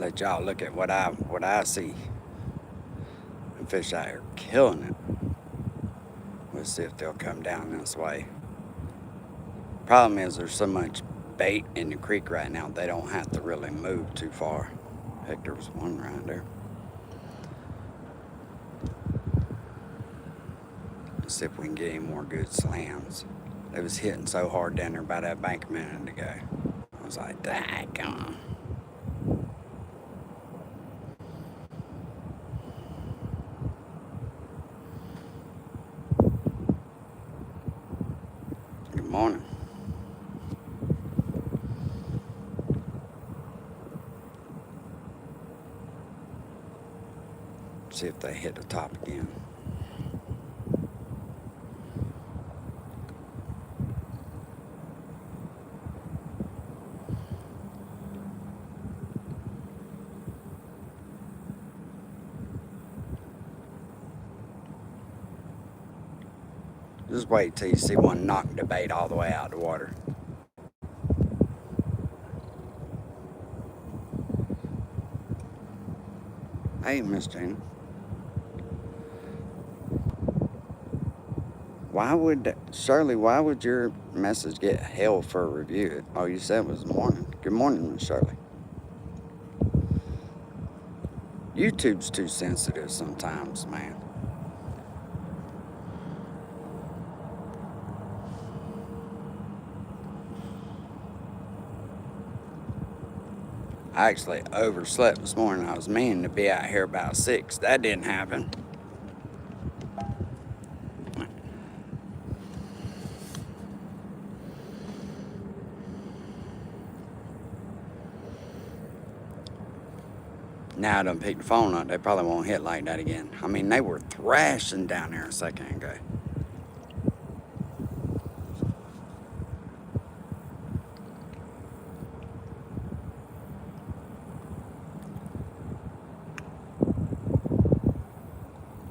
let y'all look at what I see. The fish out here killing it. We'll see if they'll come down this way. Problem is there's so much bait in the creek right now, they don't have to really move too far. Heck, there was one right there. Let's see if we can get any more good slams. They was hitting so hard down there by that bank a minute ago. I was like, daggone. Good morning. See if they hit the top again. Just wait till you see one knock the bait all the way out of the water. Hey, Miss Jane. Shirley, why would your message get held for a review? Oh, you said it was morning. Good morning, Miss Shirley. YouTube's too sensitive sometimes, man. I actually overslept this morning. I was meaning to be out here about 6. That didn't happen. Now I done picked the phone up. They probably won't hit like that again. I mean, they were thrashing down there a second ago.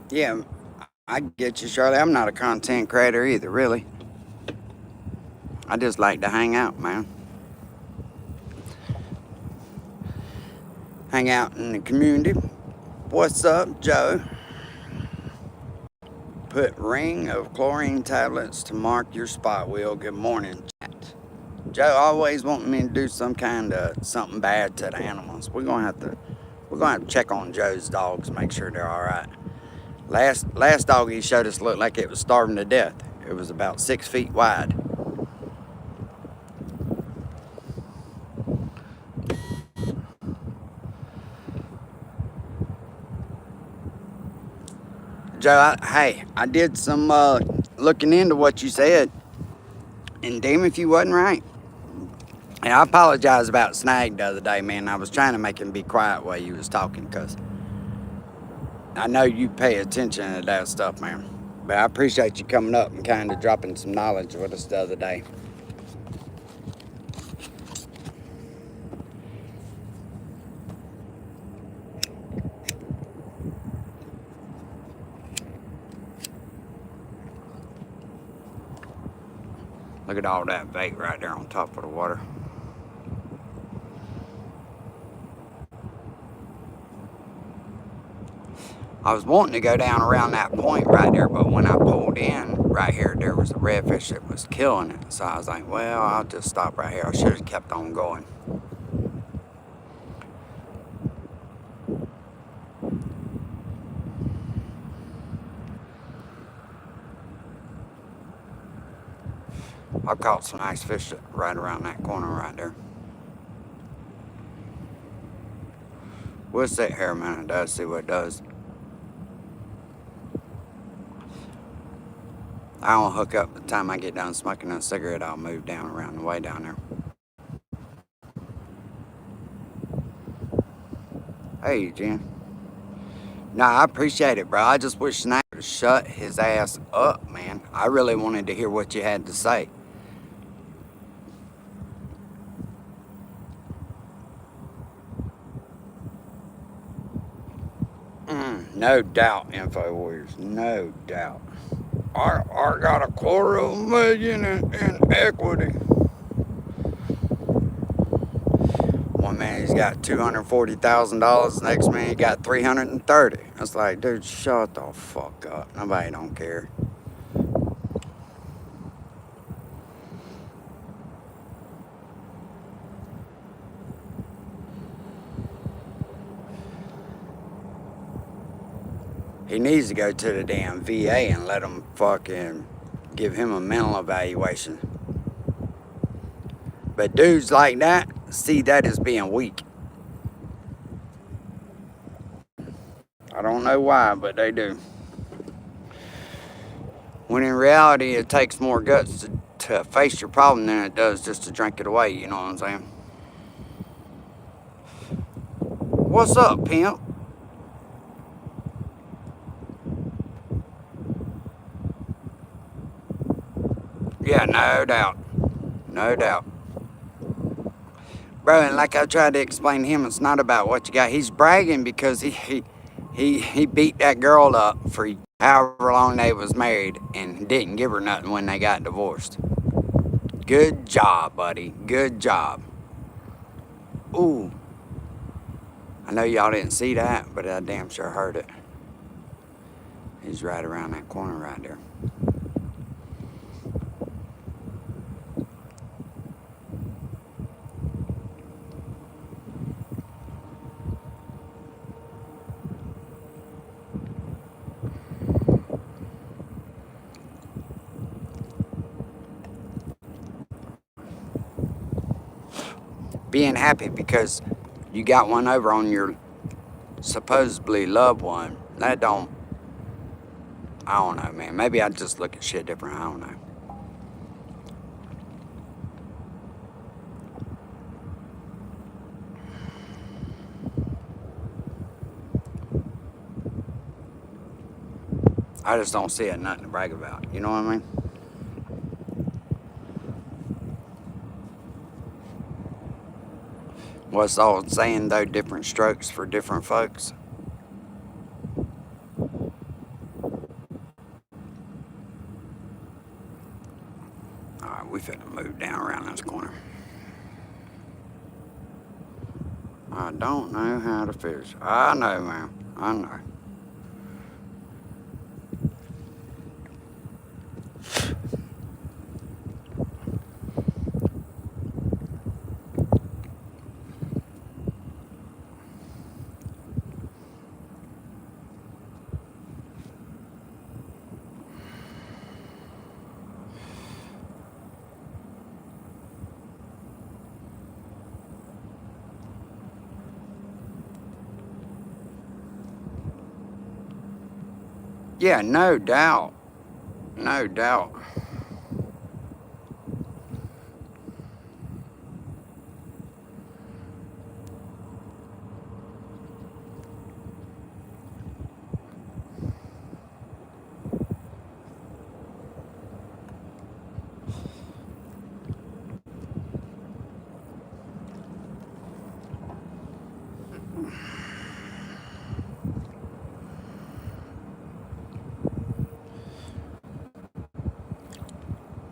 Yeah, I get you, Charlie. I'm not a content creator either, really. I just like to hang out, man. Hang out in the community. What's up, Joe? Put ring of chlorine tablets to mark your spot wheel. Good morning, chat. Joe always wanting me to do some kind of something bad to the animals. We're gonna have to check on Joe's dogs, make sure they're all right. Last dog he showed us looked like it was starving to death. It was about 6 feet wide. Joe, I did some looking into what you said, and damn if you wasn't right. And I apologize about Snag the other day, man. I was trying to make him be quiet while you was talking, because I know you pay attention to that stuff, man. But I appreciate you coming up and kind of dropping some knowledge with us the other day. Look at all that bait right there on top of the water. I was wanting to go down around that point right there, but when I pulled in right here, there was a redfish that was killing it. So I was like, well, I'll just stop right here. I should have kept on going. I caught some nice fish right around that corner right there. We'll sit here a minute, though, see what it does. I don't hook up the time I get done smoking a cigarette. I'll move down around the way down there. Hey, Jen. No, I appreciate it, bro. I just wish Snake would shut his ass up, man. I really wanted to hear what you had to say. No doubt, Info Warriors. No doubt. I got $250,000 in equity. One man he's got $240,000. Next man he got 330. I was like, dude, shut the fuck up. Nobody don't care. He needs to go to the damn VA and let them fucking give him a mental evaluation. But dudes like that see that as being weak. I don't know why, but they do. When in reality, it takes more guts to face your problem than it does just to drink it away, you know what I'm saying? What's up, pimp? Yeah, no doubt. No doubt. Bro, and like I tried to explain to him, it's not about what you got. He's bragging because he beat that girl up for however long they was married and didn't give her nothing when they got divorced. Good job, buddy. Good job. Ooh. I know y'all didn't see that, but I damn sure heard it. He's right around that corner right there. Being happy because you got one over on your supposedly loved one, that don't, I don't know, man. Maybe I just look at shit different. I don't know. I just don't see it nothing to brag about. You know what I mean? What's the old saying though? Different strokes for different folks. Alright, we finna move down around this corner. I don't know how to fish. I know, man. I know. Yeah, no doubt. No doubt.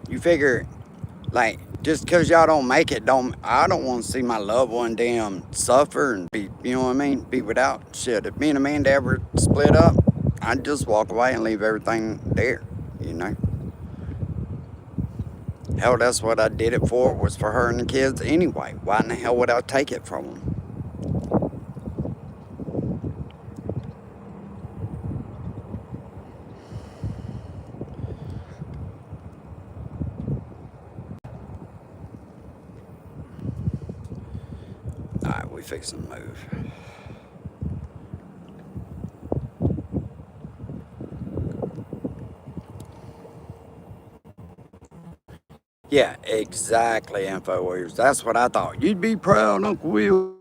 You figure, like, just because y'all don't make it, I don't want to see my loved one damn suffer and be, you know what I mean, be without shit. If me and Amanda ever split up, I'd just walk away and leave everything there, you know. Hell, that's what I did it for, was for her and the kids anyway. Why in the hell would I take it from them? Alright, we fixing to move. Yeah, exactly, InfoWarriors. That's what I thought. You'd be proud, Uncle Will.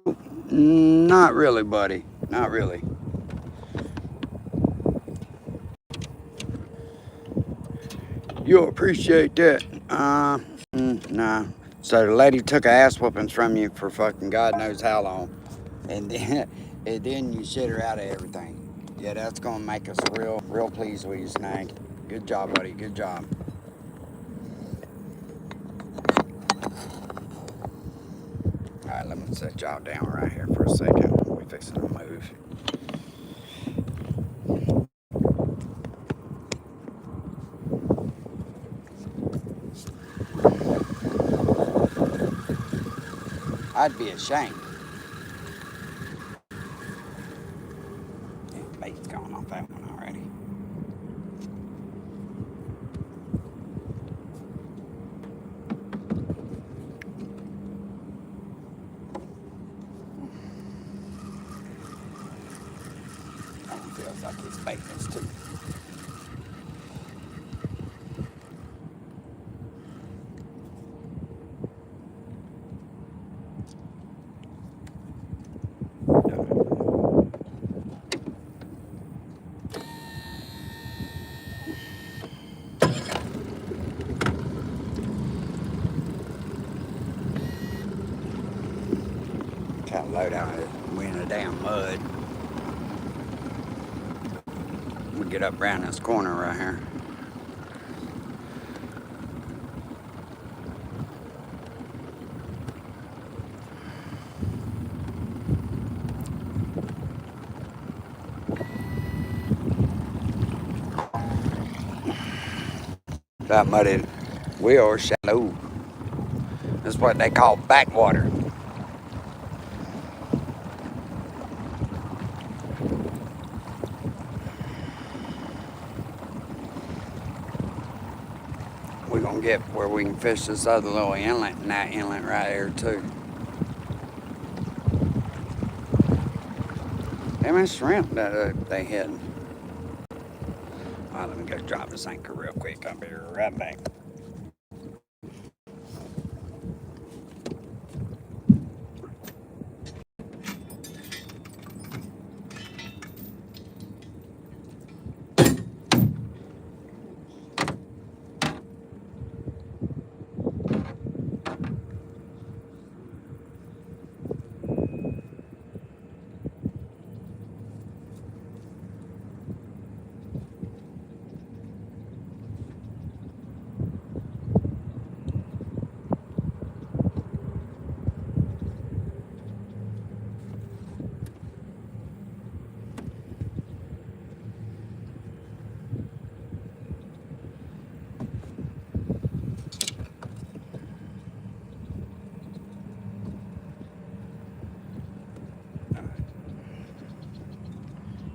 Not really, buddy. Not really. You'll appreciate that. Nah. So the lady took a ass whoopings from you for fucking God knows how long. And then you shit her out of everything. Yeah, that's gonna make us real pleased with you, Snag. Good job, buddy. Good job. Alright, let me set y'all down right here for a second. We fixing to move. I'd be ashamed. Yeah, bait's gone off that one already. That one feels like it's baitless too. Kind of low down here. We in the damn mud. We get up around this corner right here. That muddy wheel or shallow. That's what they call backwater. We're gonna get where we can fish this other little inlet and that inlet right there too. How many shrimp that they hitting? Alright, let me go drop this anchor real quick. I'll be right back.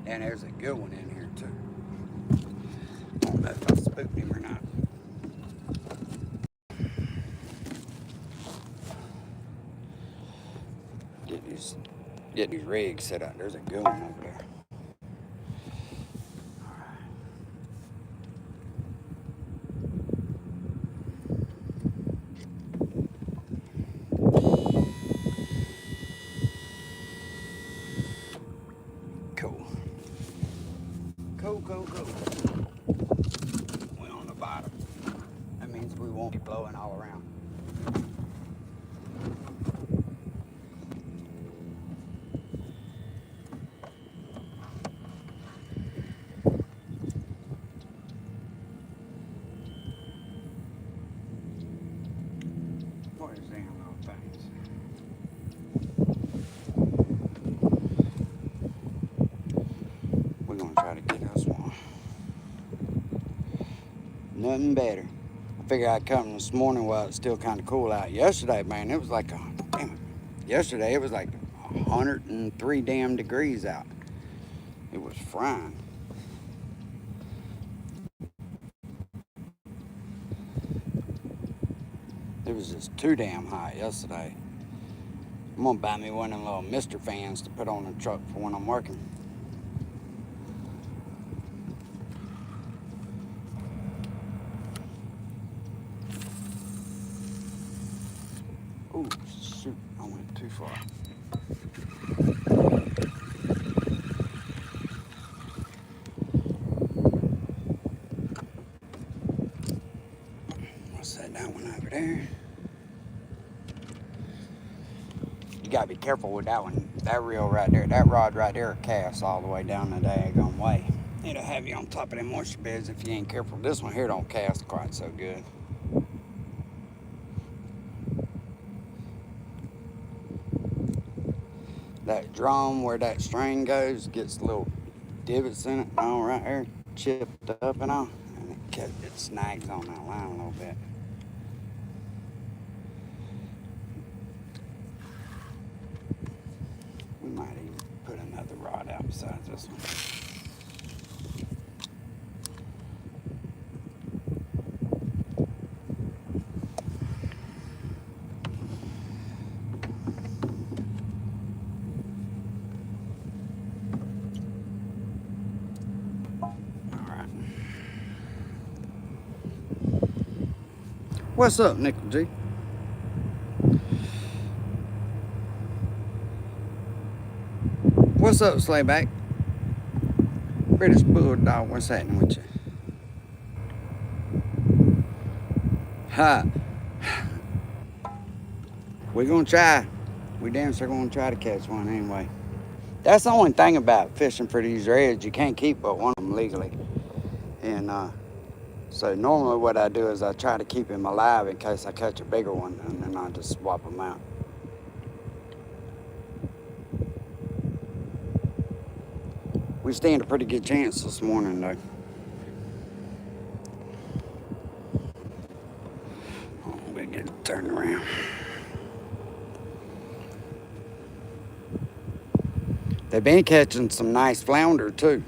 And there's a good one in here too. I don't know if I spooked him or not. Get these rigs set up. There's a good one over there. Cool. We're on the bottom. That means we won't be blowing all around. What is them little things? We're gonna try to get us one. Nothing better. I figured I'd come this morning while it's still kind of cool out. Yesterday, man, it was like yesterday it was like 103 damn degrees out. It was frying. It was just too damn hot yesterday. I'm gonna buy me one of them little Mister fans to put on the truck for when I'm working. Oh, shoot, I went too far. I'll set that one over there. You gotta be careful with that one. That reel right there, that rod right there casts all the way down the daggone way. It'll have you on top of them moisture beds if you ain't careful. This one here don't cast quite so good. That drum where that string goes gets little divots in it and all right there, chipped up and all, and it snags on that line a little bit. We might even put another rod out besides this one. What's up, Nickel G? What's up, Slayback? British Bulldog, what's happening with you? Ha! We're gonna try. We damn sure gonna try to catch one anyway. That's the only thing about fishing for these reds. You can't keep but one of them legally. And so normally what I do is I try to keep him alive in case I catch a bigger one, and then I just swap them out. We stand a pretty good chance this morning though. Oh, we get it turned around. They've been catching some nice flounder too.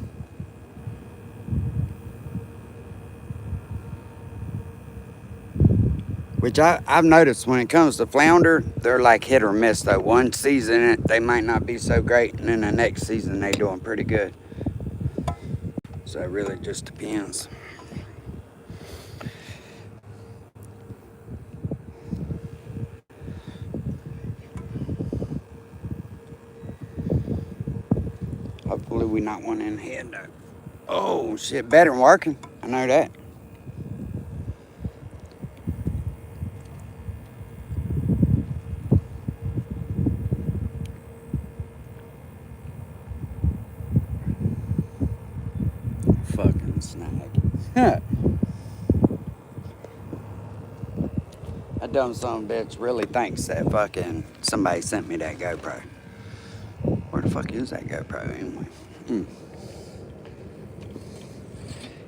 Which I've noticed when it comes to flounder, they're like hit or miss though. One season they might not be so great, and then the next season they're doing pretty good. So it really just depends. Hopefully we not one in the head though. Oh shit, better than working. I know that. Fucking snag. That dumb son of a bitch really thinks that fucking somebody sent me that GoPro. Where the fuck is that GoPro anyway?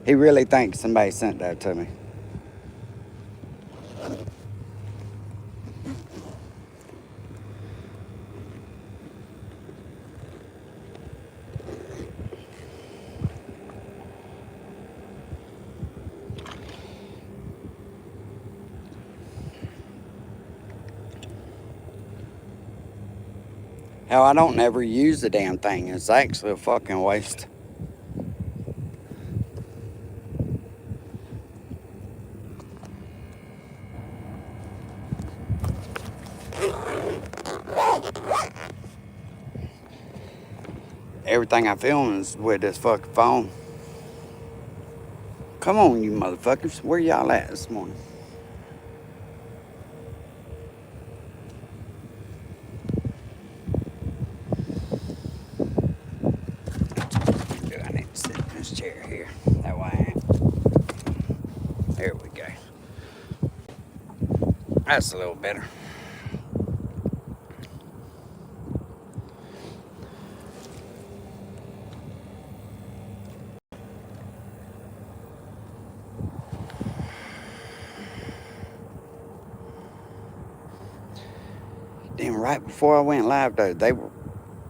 He really thinks somebody sent that to me. Hell, I don't never use the damn thing. It's actually a fucking waste. Everything I film is with this fucking phone. Come on, you motherfuckers. Where y'all at this morning? I need to sit in this chair here. That way there we go. That's a little better. Then right before I went live though, they were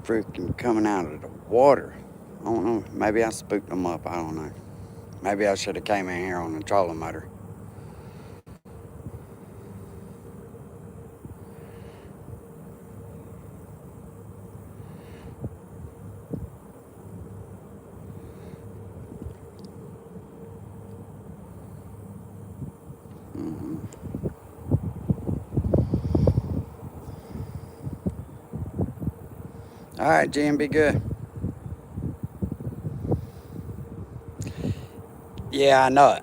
freaking coming out of the water. I don't know. Maybe I spooked them up. I don't know. Maybe I should have came in here on the trolling motor. All right, Jim, be good. Yeah, I know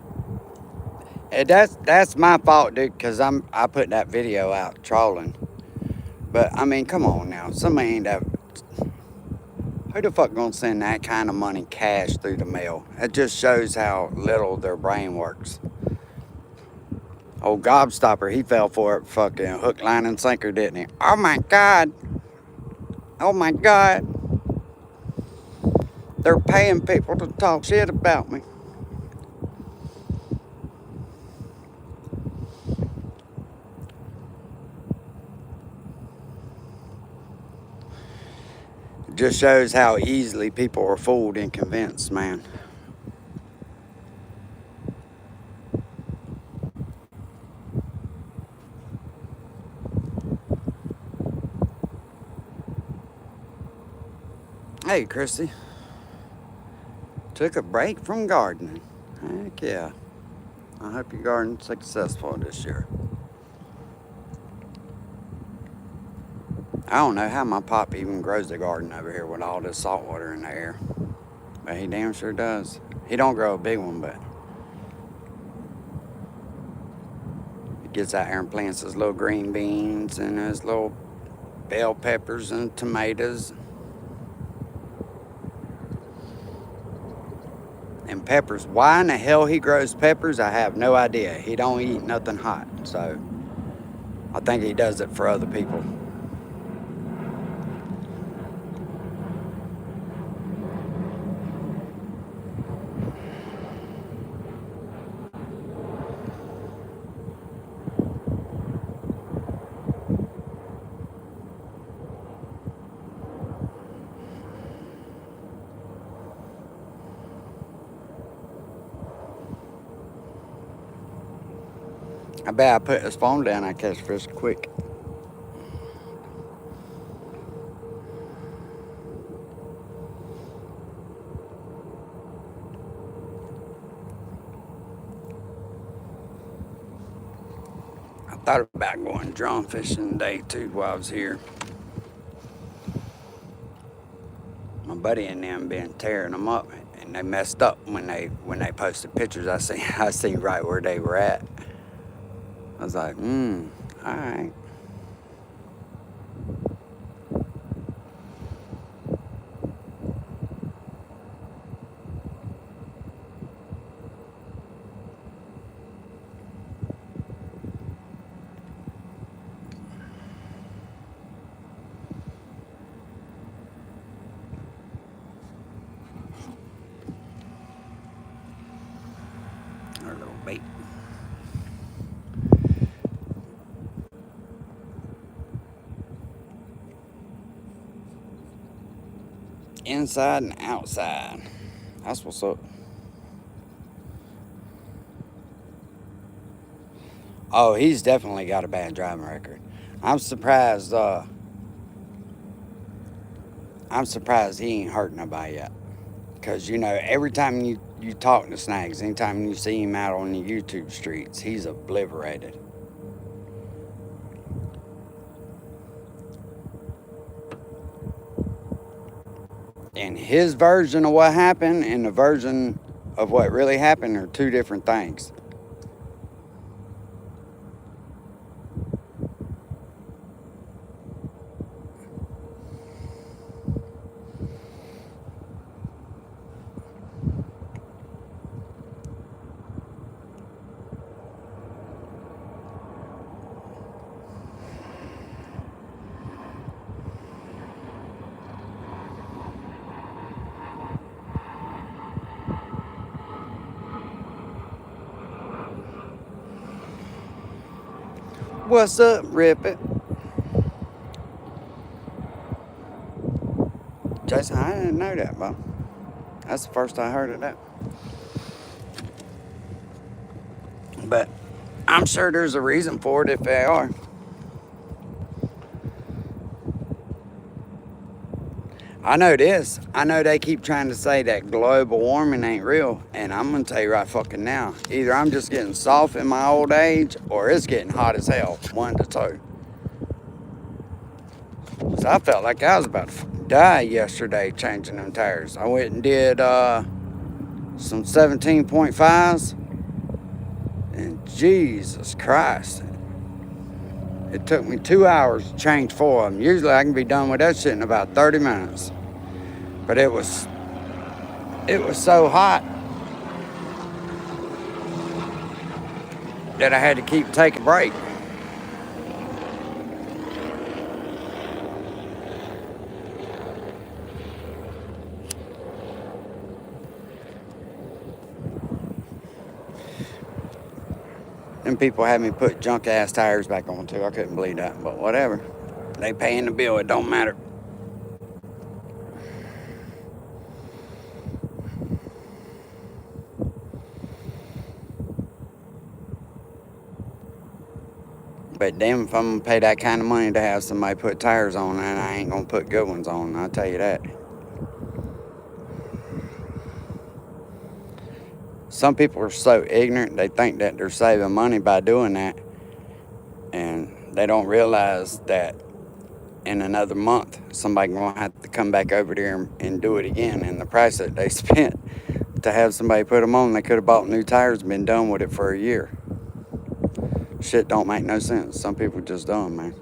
it. That's my fault, dude, because I put that video out trolling. But I mean, come on now, somebody ain't that. Who the fuck gonna send that kind of money cash through the mail? It just shows how little their brain works. Old Gobstopper, he fell for it, fucking hook, line, and sinker, didn't he? Oh my God. Oh my God. They're paying people to talk shit about me. It just shows how easily people are fooled and convinced, man. Hey, Christy. Took a break from gardening. Heck yeah. I hope your garden's successful this year. I don't know how my pop even grows the garden over here with all this salt water in the air. But he damn sure does. He don't grow a big one, but he gets out there and plants his little green beans and his little bell peppers and tomatoes. And peppers. Why in the hell he grows peppers, I have no idea. He don't eat nothing hot. So I think he does it for other people. I bet I put his phone down, I catch fish quick. I thought about going drum fishing today too while I was here. My buddy and them been tearing them up, and they messed up when they posted pictures. I seen right where they were at. I was like, all right. Our little bait. Inside and outside. That's what's up. Oh, he's definitely got a bad driving record. I'm surprised. I'm surprised he ain't hurt nobody yet. Cause every time you talk to Snags, anytime you see him out on the YouTube streets, he's obliterated. And his version of what happened and the version of what really happened are two different things. What's up, Rip It? Jason, I didn't know that, bro. That's the first I heard of that. But I'm sure there's a reason for it if they are. I know this. I know they keep trying to say that global warming ain't real. And I'm going to tell you right fucking now. Either I'm just getting soft in my old age or it's getting hot as hell. One to two. So I felt like I was about to die yesterday changing them tires. I went and did some 17.5s. And Jesus Christ. It took me 2 hours to change 4 of them. Usually I can be done with that shit in about 30 minutes. But it was so hot that I had to keep taking a break. Them people had me put junk ass tires back on too. I couldn't believe that, but whatever. They paying the bill. It don't matter. But damn, if I'm gonna pay that kind of money to have somebody put tires on, and I ain't gonna put good ones on. I'll tell you that. Some people are so ignorant, they think that they're saving money by doing that, and they don't realize that in another month, somebody gonna have to come back over there and do it again. And the price that they spent to have somebody put them on, they could have bought new tires and been done with it for a year. Shit don't make no sense. Some people just dumb, man.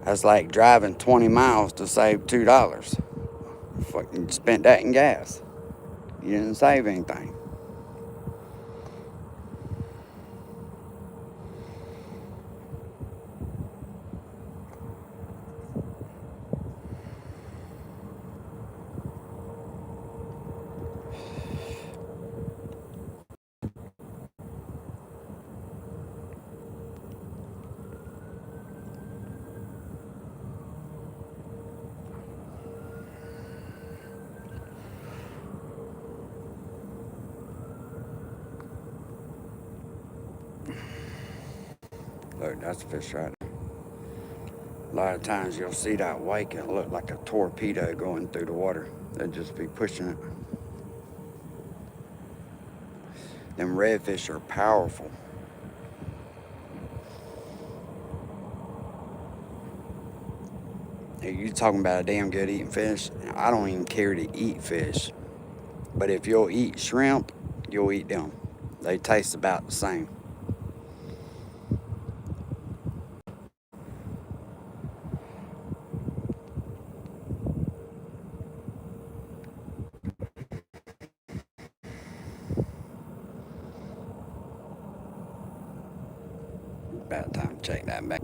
That's like driving 20 miles to save $2. Fucking spent that in gas. You didn't save anything. Look, that's a fish right there. A lot of times you'll see that wake and it look like a torpedo going through the water. They'll just be pushing it. Them redfish are powerful. You talking about a damn good eating fish? I don't even care to eat fish. But if you'll eat shrimp, you'll eat them. They taste about the same. About time to check that back.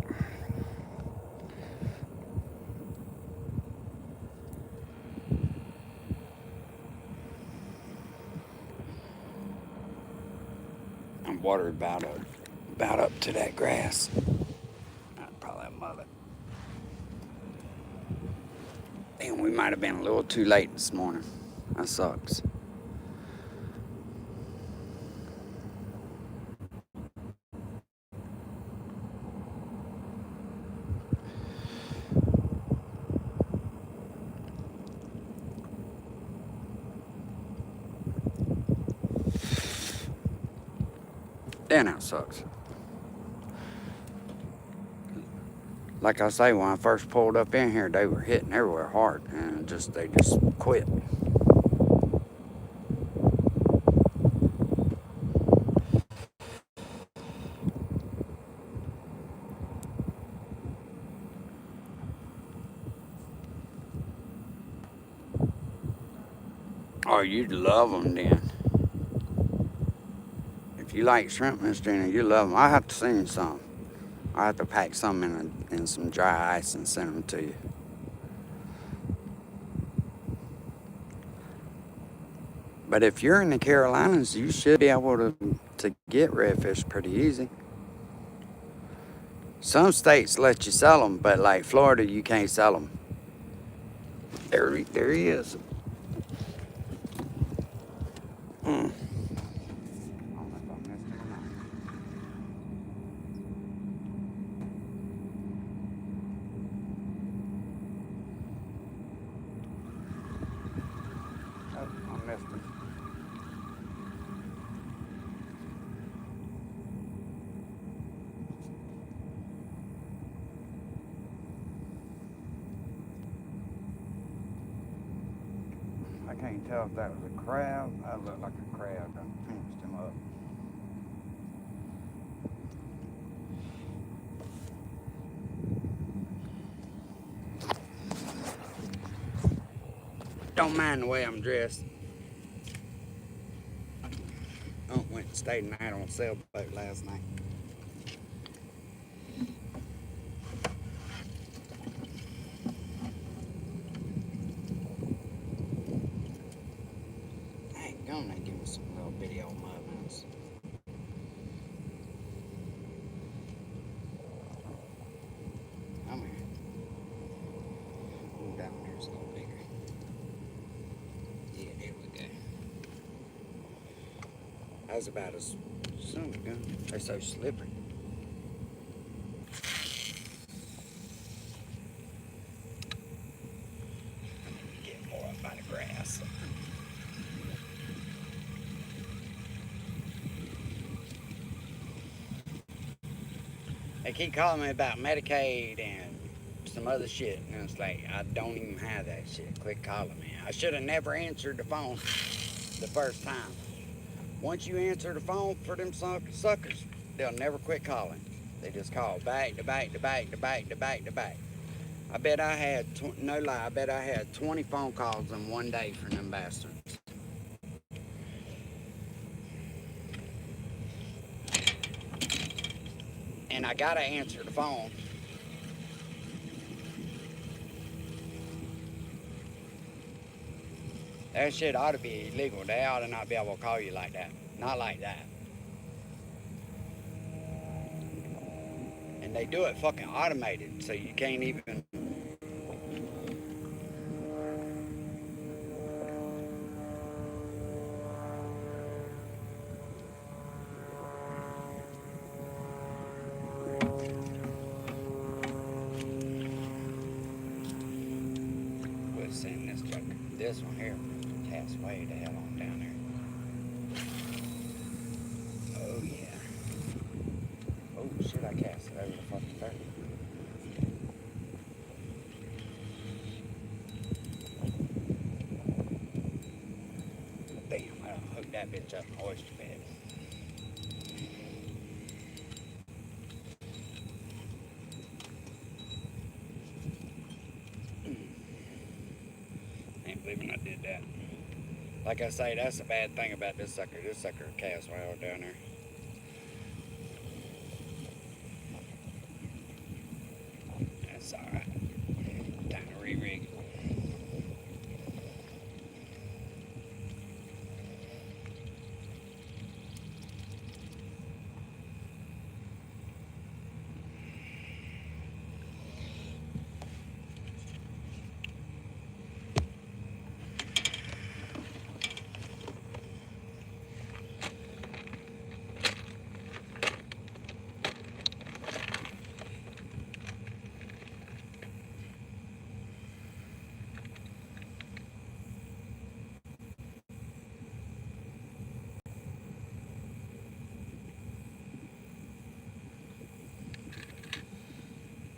I'm watered about up to that grass. I'd probably mother. And we might have been a little too late this morning. That sucks. Damn, that sucks. Like I say, when I first pulled up in here, they were hitting everywhere hard, and they just quit. Oh, you'd love them then. If you like shrimp, Miss Gina, you love them. I have to send you some. I have to pack some in some dry ice and send them to you. But if you're in the Carolinas, you should be able to get redfish pretty easy. Some states let you sell them, but like Florida, you can't sell them. There he is. Mm. I missed him. I can't tell if that was a crab. That looked like a crab. I pinched him up. Don't mind the way I'm dressed. Went and stayed the night on a sailboat last night. Ain't Come on and give me some little bitty old muffins. Come here. Ooh, that one here's a little bigger. Yeah, there we go. That's about as son of a gun. They're so slippery. Get more up by the grass. They keep calling me about Medicaid and some other shit, and it's like, I don't even have that shit. Quit calling me. I should have never answered the phone the first time. Once you answer the phone for them suckers, they'll never quit calling. They just call back to back to back to back to back to back. I bet I had, no lie, I bet I had 20 phone calls in one day from them bastards. And I gotta answer the phone. That shit ought to be illegal. They ought to not be able to call you like that. Not like that. And they do it fucking automated, so you can't even. We'll send this joker. This one here, cast way the hell on down there. Oh yeah. Oh shit, I cast it over the fucking 30. Damn, I done hooked that bitch up in the oyster bed. Ain't believing I did that. Like I say, that's the bad thing about this sucker. This sucker cast way out down there. That's alright. Time to re-rig it.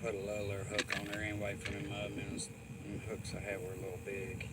Put a little hook on there anyway for them minnows. Them hooks I had were a little big.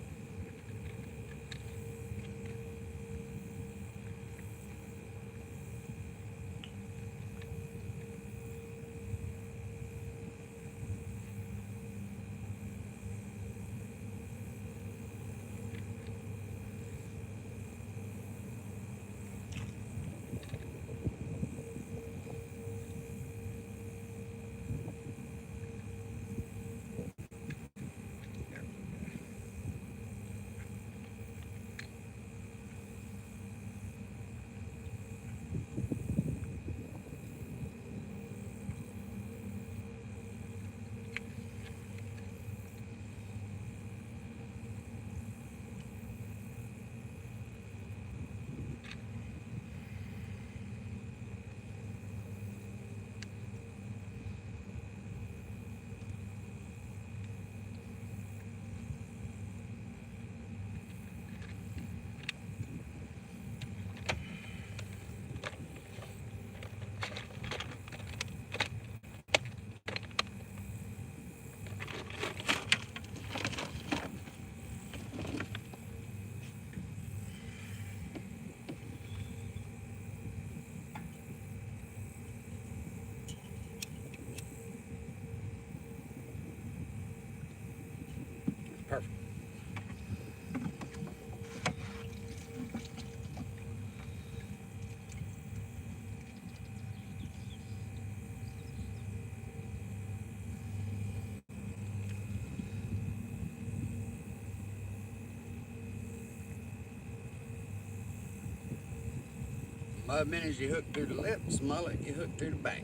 Mud minnows you hook through the lips, mullet you hook through the back.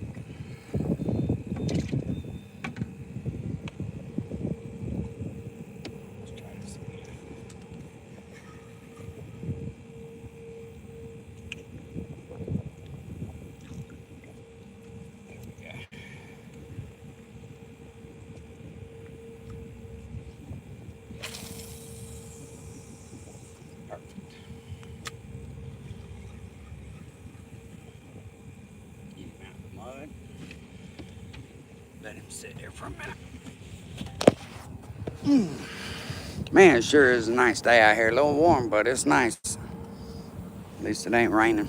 Mud. Let him sit there for a minute. Man, it sure is a nice day out here. A little warm, but it's nice. At least it ain't raining.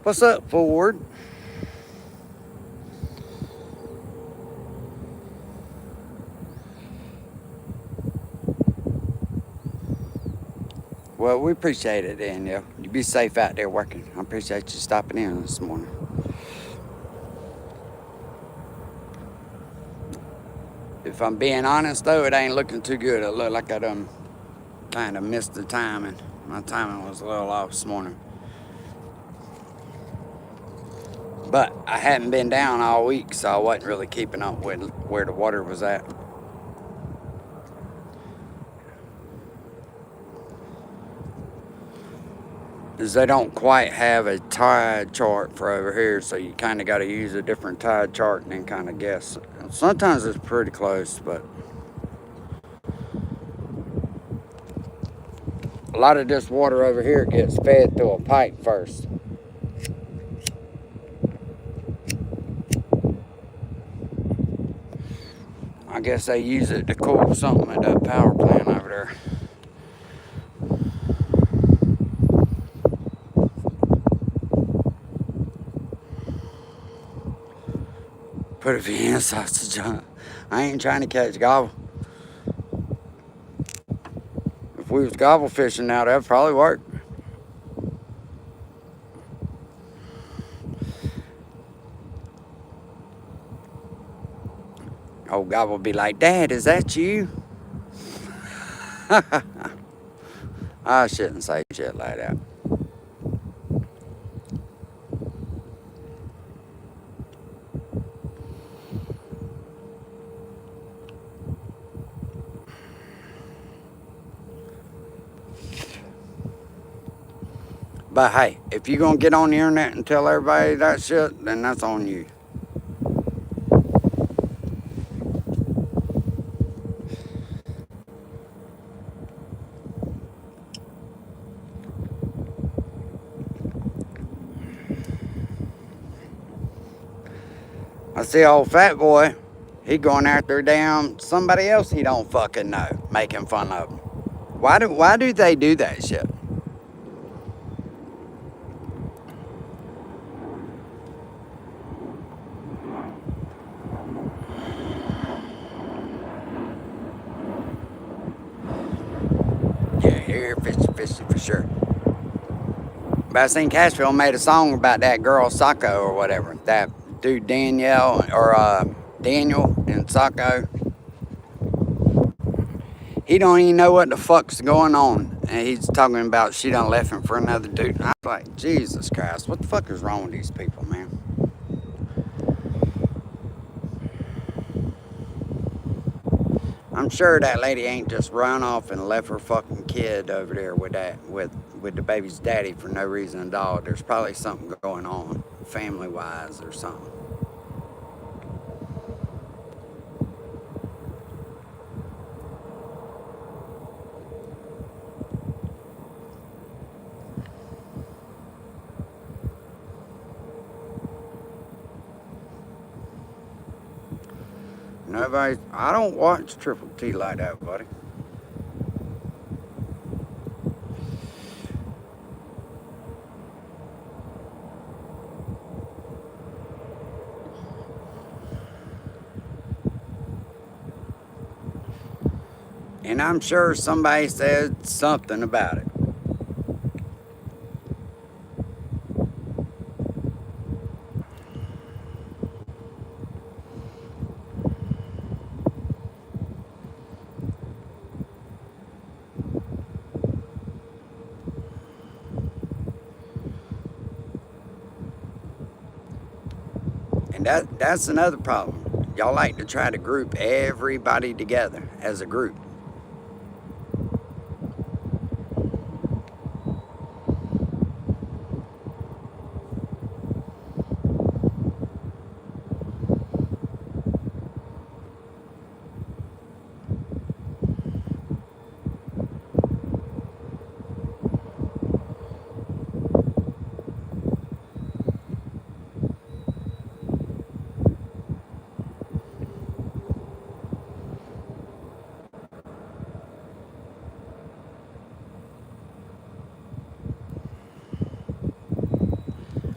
What's up, Ford? Well, we appreciate it, Danielle. You be safe out there working. I appreciate you stopping in this morning. If I'm being honest, though, it ain't looking too good. It look like I done kind of missed the timing. My timing was a little off this morning. But I hadn't been down all week, so I wasn't really keeping up with where the water was at. Is they don't quite have a tide chart for over here, so you kind of got to use a different tide chart and then kind of guess. Sometimes it's pretty close, but a lot of this water over here gets fed through a pipe first. I guess they use it to cool something at that power plant over there. Put a Vienna sausage on it. I ain't trying to catch gobble. If we was gobble fishing now, that'd probably work. Old gobble would be like, Dad, is that you? I shouldn't say shit like that. But hey, if you're gonna get on the internet and tell everybody that shit, then that's on you. I see old fat boy, he going after damn somebody else he don't fucking know, making fun of him. Why do they do that shit? Yeah, here fishy for sure. But I seen Cashville made a song about that girl Sacco or whatever. That dude Danielle or Daniel and Sacco. He don't even know what the fuck's going on. And he's talking about she done left him for another dude. And I was like, Jesus Christ, what the fuck is wrong with these people, man? I'm sure that lady ain't just run off and left her fucking kid over there with the baby's daddy for no reason at all. There's probably something going on, family-wise or something. Nobody, I don't watch Triple T like that, buddy. And I'm sure somebody said something about it. That's another problem. Y'all like to try to group everybody together as a group.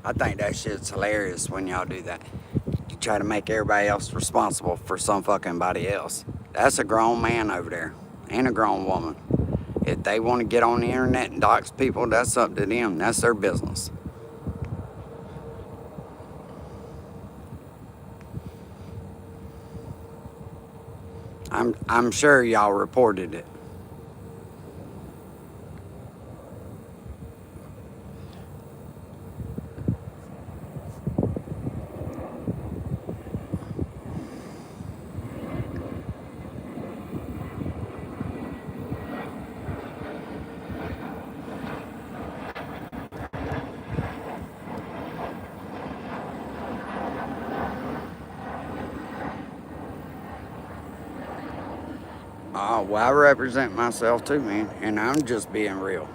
I think that shit's hilarious when y'all do that. You try to make everybody else responsible for some fucking body else. That's a grown man over there and a grown woman. If they want to get on the internet and dox people, that's up to them. That's their business. I'm sure y'all reported it. Well, I represent myself too, man, and I'm just being real.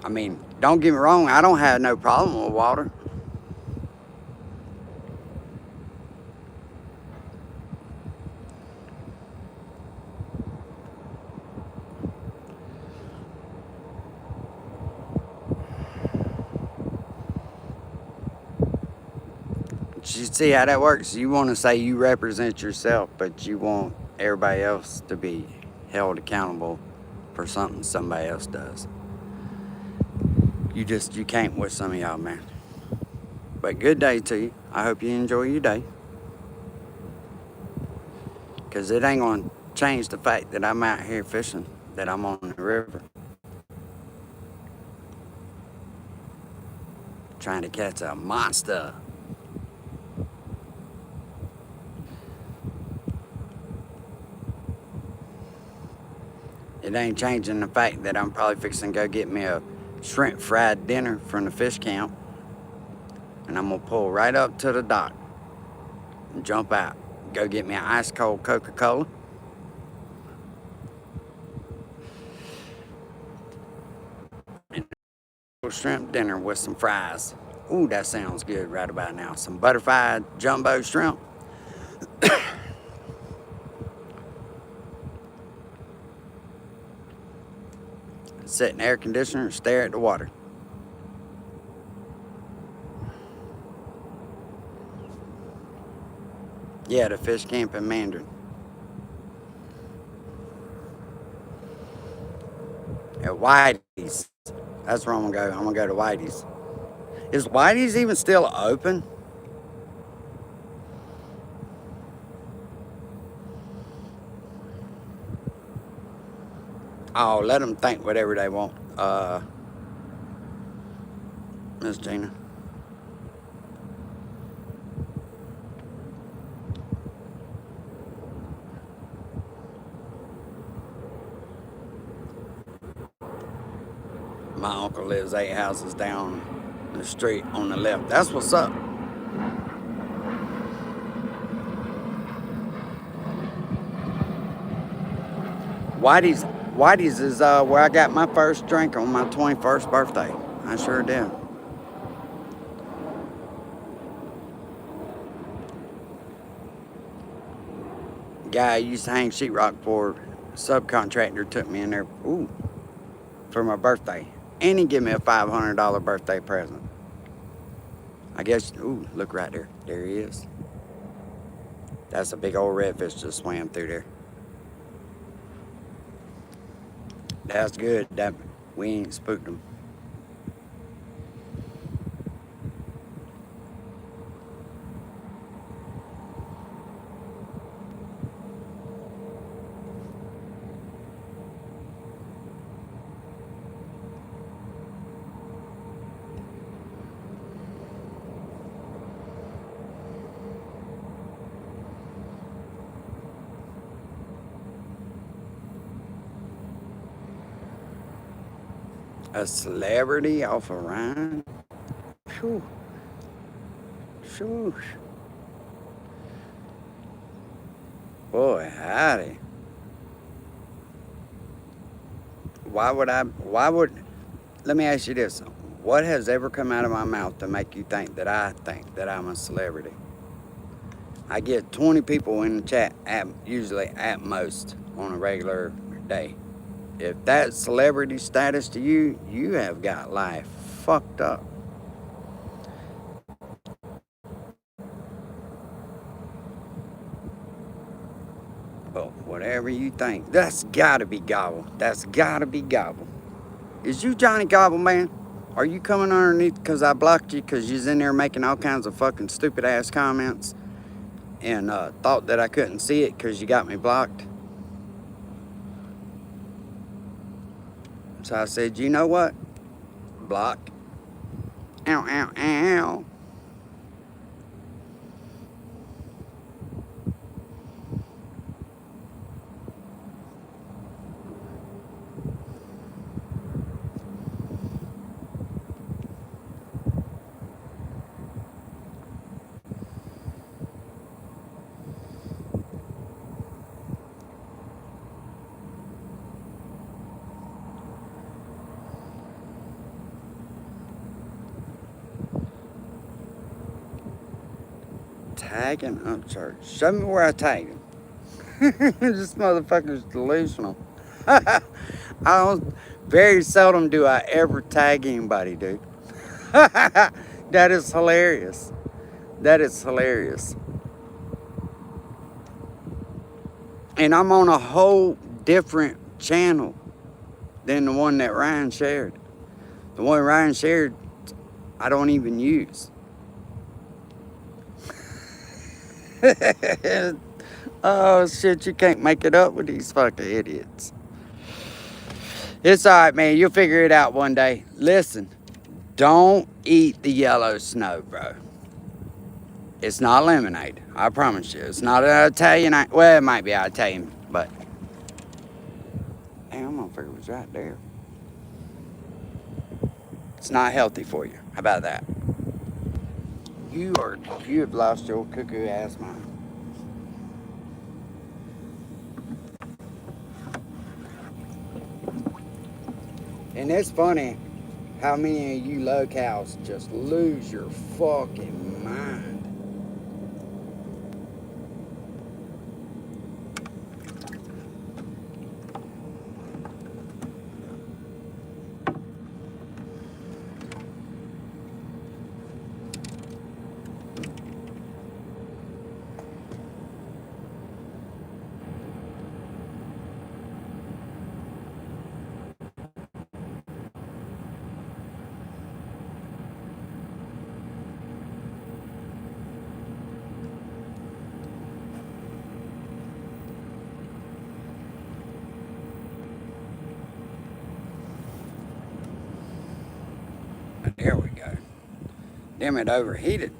I mean, don't get me wrong, I don't have no problem with water. You see how that works? You want to say you represent yourself, but you want everybody else to be held accountable for something somebody else does. You can't with some of y'all, man. But good day to you. I hope you enjoy your day. Because it ain't going to change the fact that I'm out here fishing, that I'm on the river, trying to catch a monster. It ain't changing the fact that I'm probably fixing to go get me a shrimp fried dinner from the fish camp. And I'm going to pull right up to the dock and jump out. Go get me an ice cold Coca-Cola. And a shrimp dinner with some fries. Ooh, that sounds good right about now. Some butterfried jumbo shrimp. Sit in the air conditioner and stare at the water. Yeah, the fish camp in Mandarin. At Whitey's. That's where I'm gonna go. I'm gonna go to Whitey's. Is Whitey's even still open? Oh, let them think whatever they want. Miss Gina. My uncle lives 8 houses down the street on the left. That's what's up. Whitey's, Whitey's is where I got my first drink on my 21st birthday. I sure did. Guy I used to hang sheetrock for, subcontractor took me in there, ooh, for my birthday. And he gave me a $500 birthday present. I guess, ooh, look right there. There he is. That's a big old redfish just swam through there. That's good. That we ain't spooked them. A celebrity off of Ryan? Phew. Phew. Boy, howdy. Let me ask you this. What has ever come out of my mouth to make you think that I'm a celebrity? I get 20 people in the chat, usually at most, on a regular day. If that's celebrity status to you, you have got life fucked up. But whatever you think, that's gotta be Gobble. That's gotta be Gobble. Is you Johnny Gobble, man? Are you coming underneath because I blocked you because you's in there making all kinds of fucking stupid ass comments and thought that I couldn't see it because you got me blocked? So I said, you know what? Block. Ow, ow, ow. Tagging up church. Show me where I tagged him. This motherfucker's delusional. I don't, very seldom do I ever tag anybody, dude. That is hilarious. That is hilarious. And I'm on a whole different channel than the one that Ryan shared. The one Ryan shared, I don't even use. Oh shit, you can't make it up with these fucking idiots. It's alright, man. You'll figure it out one day. Listen, don't eat the yellow snow, bro. It's not lemonade. I promise you. It's not an Italian. Well, it might be Italian, but damn, I'm motherfucker was right there. It's not healthy for you. How about that? You have lost your cuckoo ass mind. And it's funny how many of you locals just lose your fucking mind. There we go. Damn, it overheated.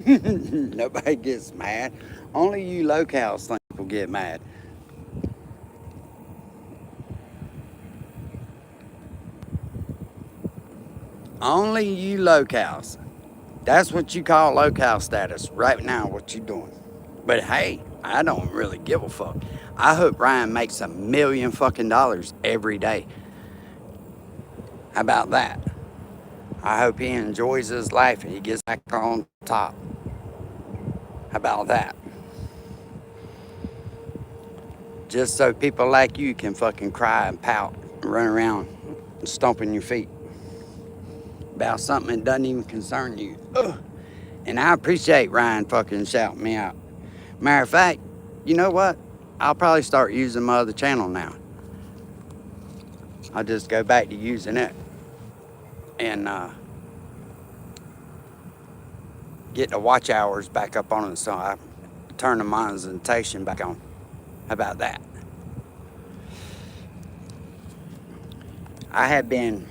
Nobody gets mad. Only you locals think will get mad. Only you locals. That's what you call local status right now, what you doing. But hey, I don't really give a fuck. I hope Ryan makes $1 million fucking every day. How about that? I hope he enjoys his life and he gets back on top. How about that? Just so people like you can fucking cry and pout and run around and stomping your feet about something that doesn't even concern you. Ugh. And I appreciate Ryan fucking shouting me out. Matter of fact, you know what? I'll probably start using my other channel now. I'll just go back to using it and get the watch hours back up on it so I turn the monetization back on. How about that? I had been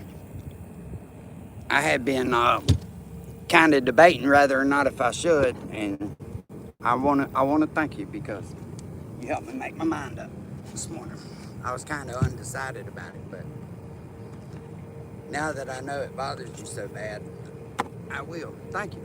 kind of debating whether or not if I should, and I wanna thank you because you helped me make my mind up this morning. I was kind of undecided about it, but now that I know it bothers you so bad, I will. Thank you.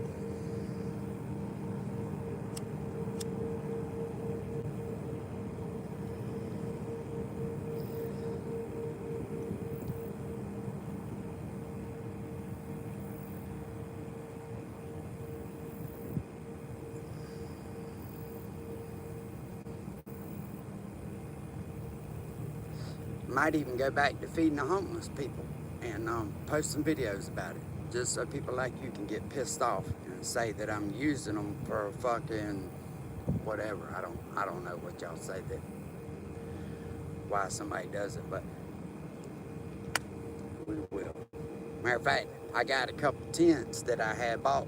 Might even go back to feeding the homeless people and post some videos about it, just so people like you can get pissed off and say that I'm using them for fucking whatever. I don't know what y'all say that why somebody does it, but we will. Matter of fact, I got a couple tents that I had bought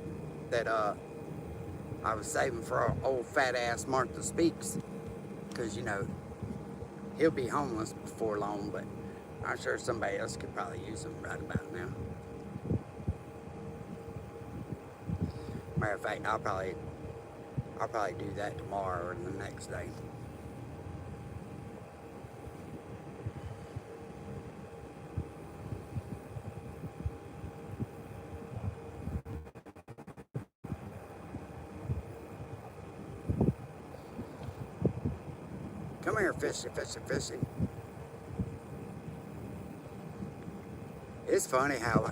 that I was saving for old fat ass Martha Speaks, because you know he'll be homeless before long, but I'm sure somebody else could probably use them right about now. Matter of fact, I'll probably do that tomorrow or the next day. Come here, fishy, fishy, fishy. It's funny how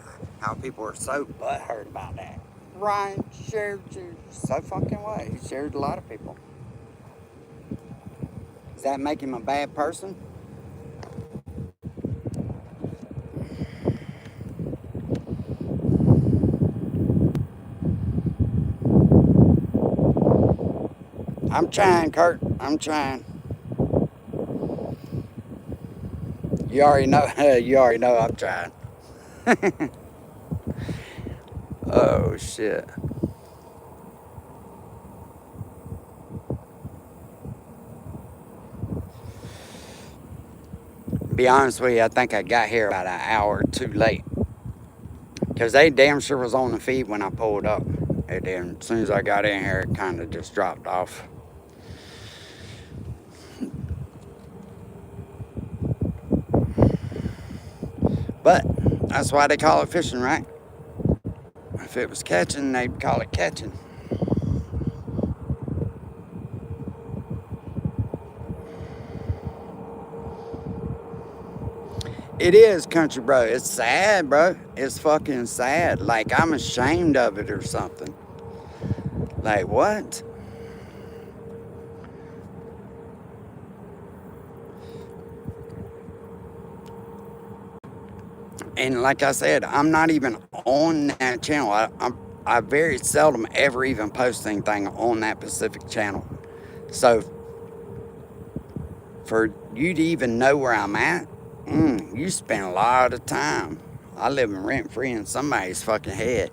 people are so butthurt about that. Ryan shared you so fucking way. He shared a lot of people. Does that make him a bad person? I'm trying, Kurt. I'm trying. You already know. You already know I'm trying. Oh shit. Be honest with you, I think I got here about an hour too late. Because they damn sure was on the feed when I pulled up. And then as soon as I got in here, it kind of just dropped off. But that's why they call it fishing, right? If it was catching, they'd call it catching. It is, country bro. It's sad, bro. It's fucking sad. Like, I'm ashamed of it or something. Like, what? And like I said, I'm not even on that channel. I very seldom ever even post anything on that specific channel. So for you to even know where I'm at, you spend a lot of time. I live in rent-free in somebody's fucking head.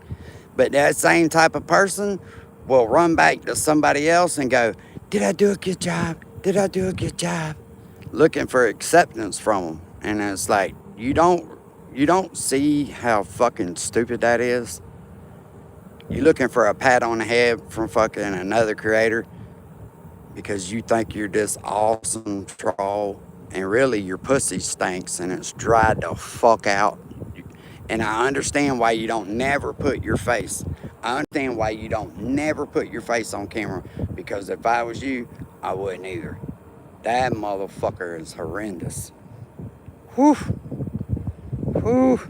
But that same type of person will run back to somebody else and go, did I do a good job? Did I do a good job? Looking for acceptance from them. And it's like, you don't see how fucking stupid that is? You're looking for a pat on the head from fucking another creator because you think you're this awesome troll, and really your pussy stinks and it's dried the fuck out. And I understand why you don't never put your face. I understand why you don't never put your face on camera, because if I was you, I wouldn't either. That motherfucker is horrendous. Whew. Whew.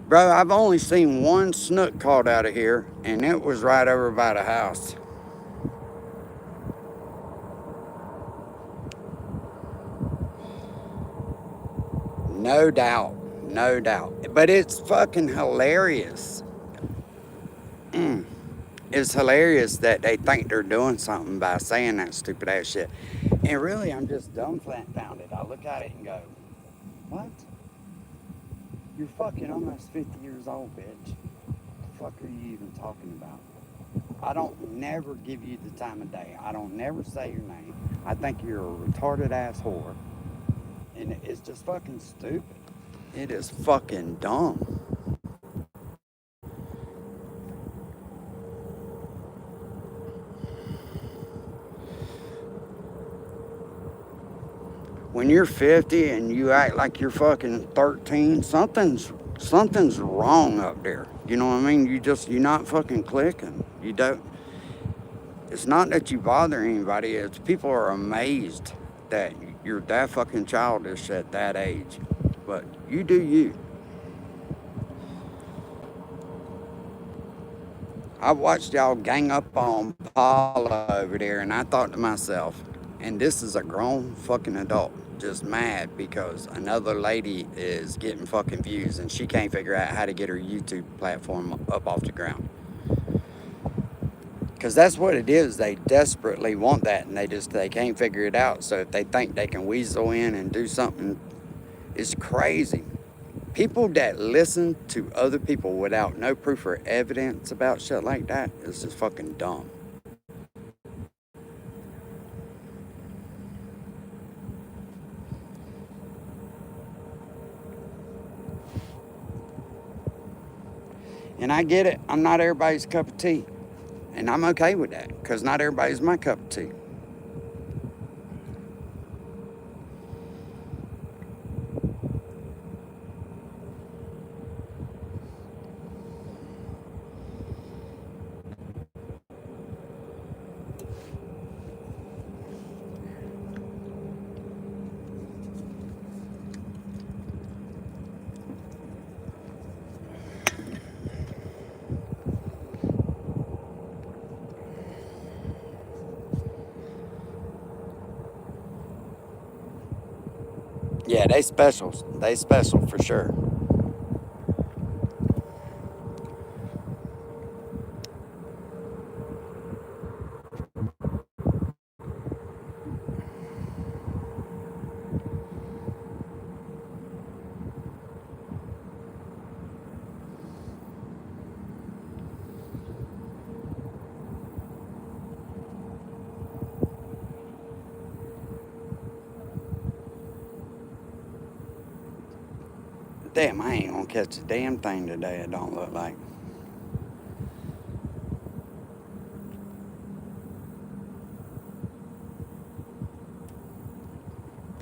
Bro, I've only seen one snook caught out of here, and it was right over by the house. No doubt, no doubt. But it's fucking hilarious. It's hilarious that they think they're doing something by saying that stupid ass shit. And really, I'm just dumbfounded. I look at it and go, what? You're fucking almost 50 years old, bitch. What the fuck are you even talking about? I don't never give you the time of day. I don't never say your name. I think you're a retarded ass whore. And it's just fucking stupid. It is fucking dumb. When you're 50 and you act like you're fucking 13, something's wrong up there. You know what I mean? You're not fucking clicking. You don't. It's not that you bother anybody. It's people are amazed that you're that fucking childish at that age. But you do you. I watched y'all gang up on Paula over there, and I thought to myself, and this is a grown fucking adult just mad because another lady is getting fucking views and she can't figure out how to get her YouTube platform up off the ground. Because that's what it is. They desperately want that, and they can't figure it out. So if they think they can weasel in and do something, it's crazy. People that listen to other people without no proof or evidence about shit like that is just fucking dumb. And I get it. I'm not everybody's cup of tea. And I'm okay with that because not everybody's my cup of tea. Yeah, they special. They special for sure. Damn, I ain't gonna catch a damn thing today, it don't look like.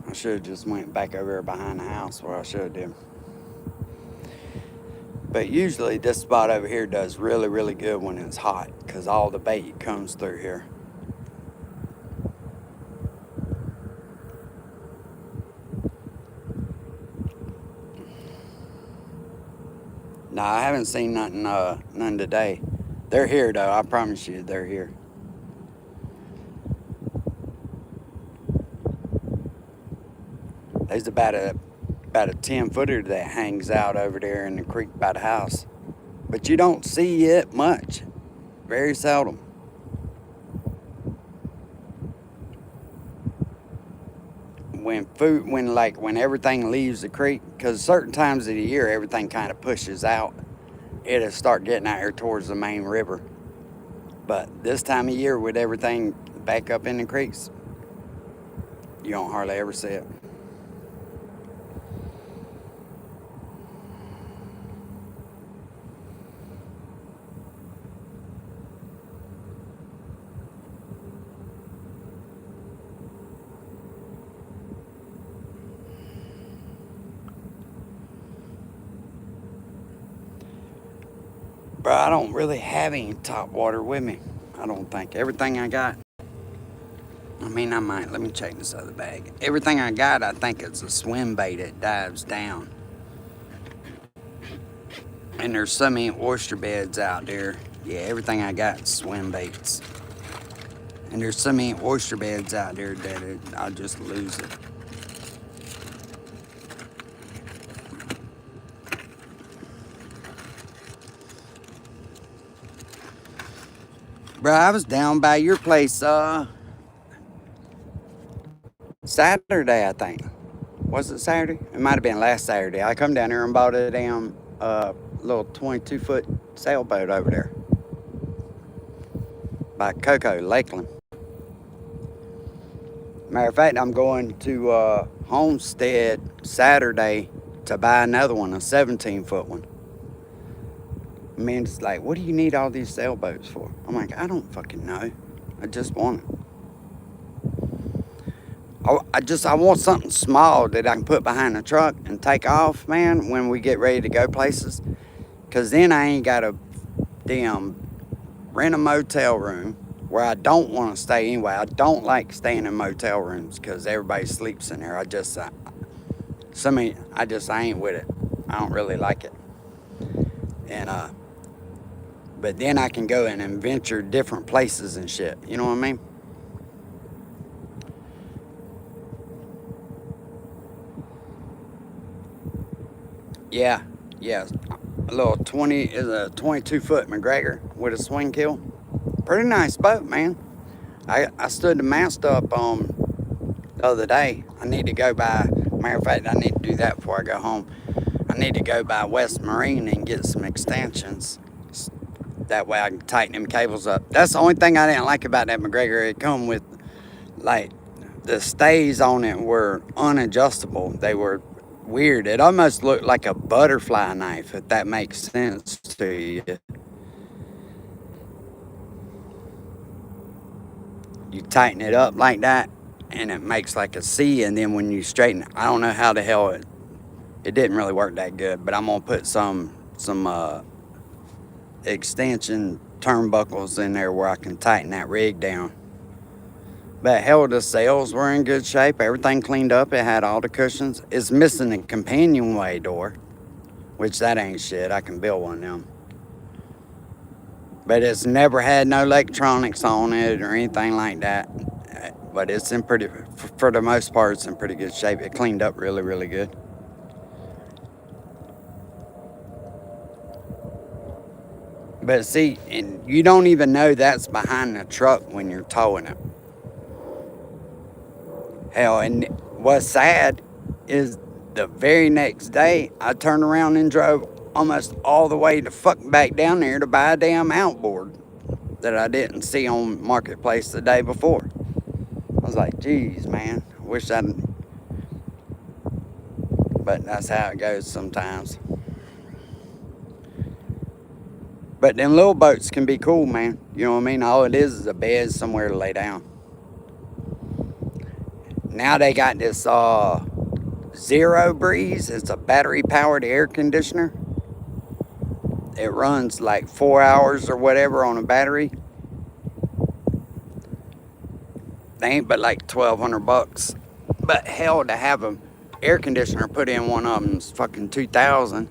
I should have just went back over there behind the house where I should have did. But usually this spot over here does really, really good when it's hot because all the bait comes through here. No, I haven't seen none today. They're here though, I promise you they're here. There's about a 10-footer that hangs out over there in the creek by the house. But you don't see it much. Very seldom. When everything leaves the creek, because certain times of the year everything kind of pushes out, it'll start getting out here towards the main river. But this time of year with everything back up in the creeks, you don't hardly ever see it. Bro, I don't really have any top water with me. I don't think. Everything I got, I mean, I might. Let me check this other bag. Everything I got, I think it's a swim bait that dives down. And there's so many oyster beds out there. Yeah, everything I got is swim baits. And there's so many oyster beds out there that I'll just lose it. Bro, I was down by your place Saturday, I think. Was it Saturday? It might have been last Saturday. I come down here and bought a damn little 22-foot sailboat over there by Coco, Lakeland. Matter of fact, I'm going to Homestead Saturday to buy another one, a 17-foot one. Man's like, what do you need all these sailboats for? I'm like, I don't fucking know. I just want it. I want something small that I can put behind the truck and take off, man, when we get ready to go places. Because then I ain't got to damn rent a motel room where I don't want to stay anyway. I don't like staying in motel rooms because everybody sleeps in there. I just I ain't with it. I don't really like it. And but then I can go and adventure different places and shit. You know what I mean? Yeah, yeah. A little 22-foot McGregor with a swing kill. Pretty nice boat, man. I stood the mast up the other day. I need to go by. Matter of fact, I need to do that before I go home. I need to go by West Marine and get some extensions. That way I can tighten them cables up. That's the only thing I didn't like about that McGregor. It come with, like, the stays on it were unadjustable. They were weird. It almost looked like a butterfly knife, if that makes sense to you. You tighten it up like that, and it makes like a C, and then when you straighten it, I don't know how the hell it didn't really work that good, but I'm gonna put some extension turnbuckles in there where I can tighten that rig down. But hell, the sails were in good shape. Everything cleaned up. It had all the cushions. It's missing the companionway door, which that ain't shit. I can build one of them. But it's never had no electronics on it or anything like that. But it's in for the most part, it's in pretty good shape. It cleaned up really, really good. But see, and you don't even know that's behind the truck when you're towing it. Hell, and what's sad is the very next day, I turned around and drove almost all the way to fuck back down there to buy a damn outboard that I didn't see on Marketplace the day before. I was like, geez, man, I wish I'd... But that's how it goes sometimes. But them little boats can be cool, man. You know what I mean? All it is a bed somewhere to lay down. Now they got this Zero Breeze. It's a battery-powered air conditioner. It runs like 4 hours or whatever on a battery. They ain't but like $1,200. But hell, to have an air conditioner put in one of them's fucking $2,000.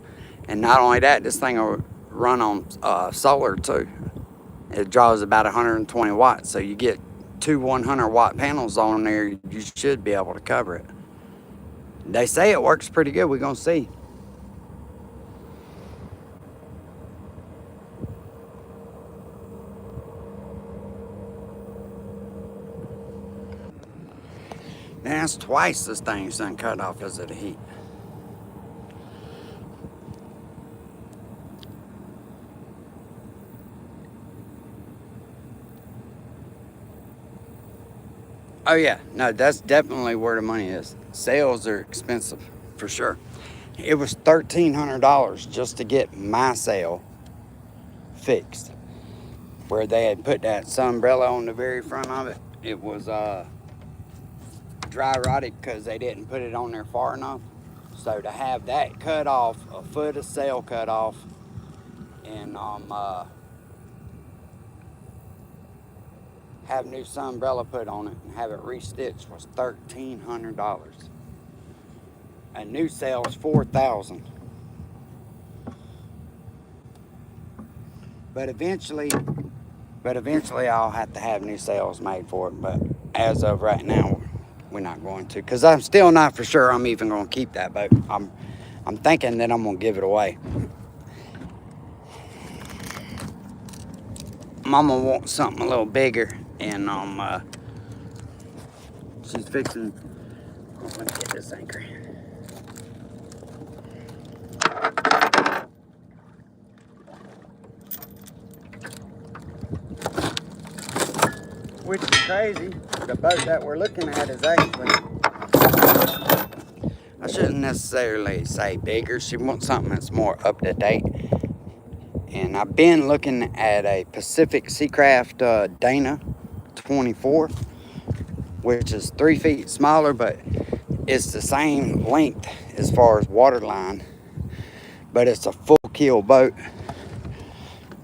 And not only that, this thing will run on solar too. It draws about 120 watts. So you get two 100-watt panels on there, you should be able to cover it. They say it works pretty good. We're gonna see. That's twice this thing's done cut off because of the heat. Oh yeah, no, that's definitely where the money is. Sales are expensive, for sure. It was $1,300 just to get my sail fixed. Where they had put that sunbrella on the very front of it. It was dry rotted because they didn't put it on there far enough. So to have that cut off, a foot of sail cut off, and have new sunbrella put on it and have it restitched was $1,300. A new sail is $4,000. But eventually I'll have to have new sails made for it. But as of right now, we're not going to, because I'm still not for sure I'm even going to keep that boat. I'm thinking that I'm going to give it away. Mama wants something a little bigger, and she's fixing. Let me get this anchor. which is crazy. The boat that we're looking at is actually, I shouldn't necessarily say bigger. She wants something that's more up to date. And I've been looking at a Pacific Seacraft Dana 24, which is 3 feet smaller, but it's the same length as far as water line, but it's a full keel boat,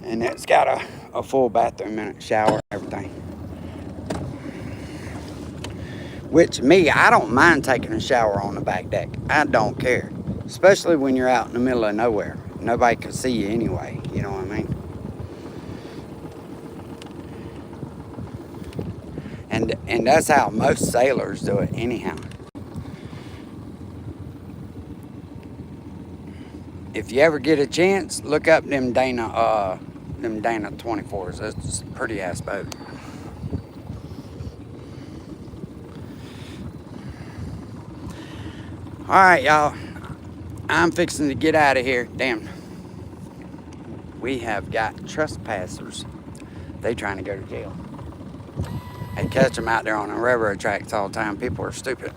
and it's got a full bathroom in it, shower, everything. Which me, I don't mind taking a shower on the back deck. I don't care, especially when you're out in the middle of nowhere. Nobody can see you anyway, you know what I mean? And that's how most sailors do it anyhow. If you ever get a chance, look up them Dana 24s. It's a pretty ass boat. All right, y'all. I'm fixing to get out of here. Damn. We have got trespassers. They trying to go to jail. They catch them out there on the railroad tracks all the time. People are stupid.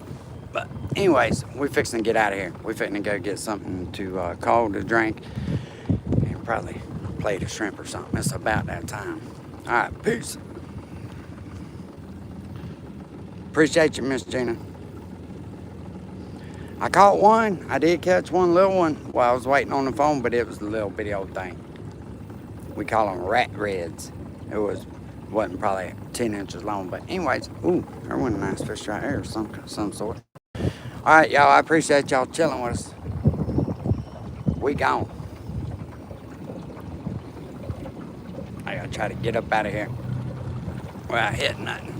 But anyways, we fixing to get out of here. We fixing to go get something to cold to drink. And probably plate of shrimp or something. It's about that time. All right, peace. Appreciate you, Miss Gina. I caught one. I did catch one little one while I was waiting on the phone, but it was a little bitty old thing. We call them rat reds. It wasn't probably 10 inches long, but anyways, ooh, there went a nice fish right here, some sort. All right, y'all, I appreciate y'all chilling with us. We gone. I gotta try to get up out of here without hitting nothing.